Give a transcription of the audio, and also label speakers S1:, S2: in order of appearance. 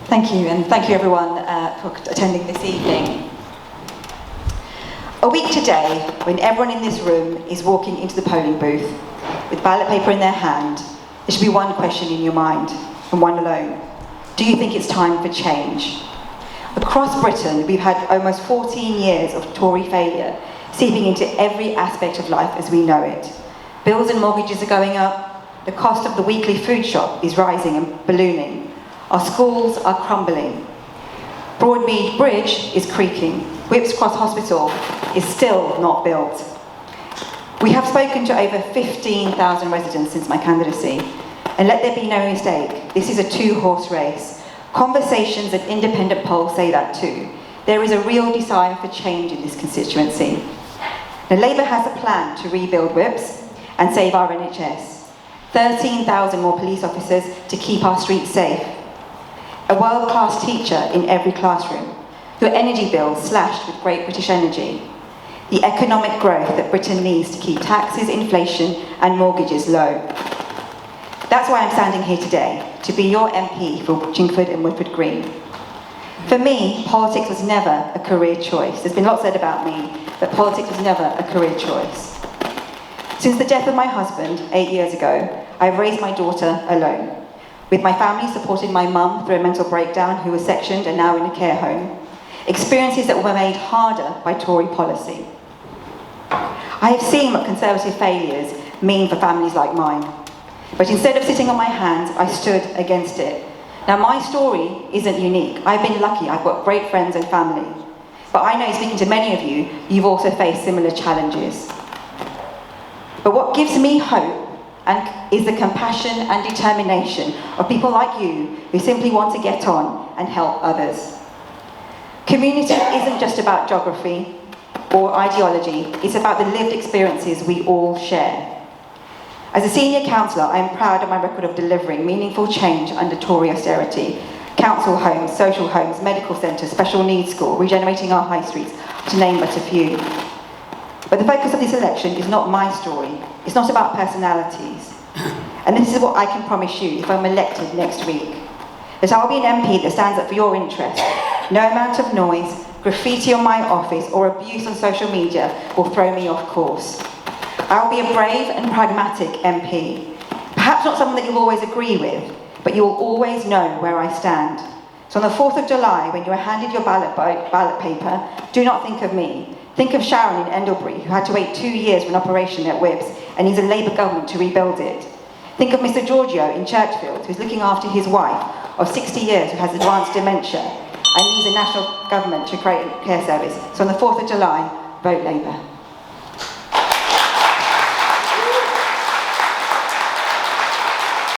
S1: Thank you, and thank you everyone for attending this evening. A week today, when everyone in this room is walking into the polling booth with ballot paper in their hand, there should be one question in your mind, and one alone. Do you think it's time for change? Across Britain, we've had almost 14 years of Tory failure, seeping into every aspect of life as we know it. Bills and mortgages are going up, the cost of the weekly food shop is rising and ballooning, our schools are crumbling, Broadmead Bridge is creaking, Whipps Cross Hospital is still not built. We have spoken to over 15,000 residents since my candidacy, and let there be no mistake, this is a two-horse race. Conversations and independent polls say that too. There is a real desire for change in this constituency. Now, Labour has a plan to rebuild Whipps and save our NHS. 13,000 more police officers to keep our streets safe. A world-class teacher in every classroom. Your energy bills slashed with Great British Energy. The economic growth that Britain needs to keep taxes, inflation and mortgages low. That's why I'm standing here today, to be your MP for Chingford and Woodford Green. For me, politics was never a career choice. There's been lots said about me, but politics was never a career choice. Since the death of my husband 8 years ago, I've raised my daughter alone, with my family supporting my mum through a mental breakdown who was sectioned and now in a care home, experiences that were made harder by Tory policy. I have seen what Conservative failures mean for families like mine, but instead of sitting on my hands, I stood against it. Now, my story isn't unique. I've been lucky, I've got great friends and family, but I know, speaking to many of you, you've also faced similar challenges. But what gives me hope is the compassion and determination of people like you who simply want to get on and help others. Community isn't just about geography or ideology, it's about the lived experiences we all share. As a senior councillor, I am proud of my record of delivering meaningful change under Tory austerity. Council homes, social homes, medical centres, special needs school, regenerating our high streets, to name but a few. But the focus of this election is not my story. It's not about personalities. And this is what I can promise you if I'm elected next week. That I'll be an MP that stands up for your interest. No amount of noise, graffiti on my office, or abuse on social media will throw me off course. I'll be a brave and pragmatic MP. Perhaps not someone that you'll always agree with, but you will always know where I stand. So on the 4th of July, when you are handed your ballot paper, do not think of me. Think of Sharon in Endlebury, who had to wait 2 years for an operation at Whipps and needs a Labour government to rebuild it. Think of Mr Giorgio in Churchfield, who's looking after his wife of 60 years who has advanced dementia and needs a national government to create a care service. So on the 4th of July, vote Labour.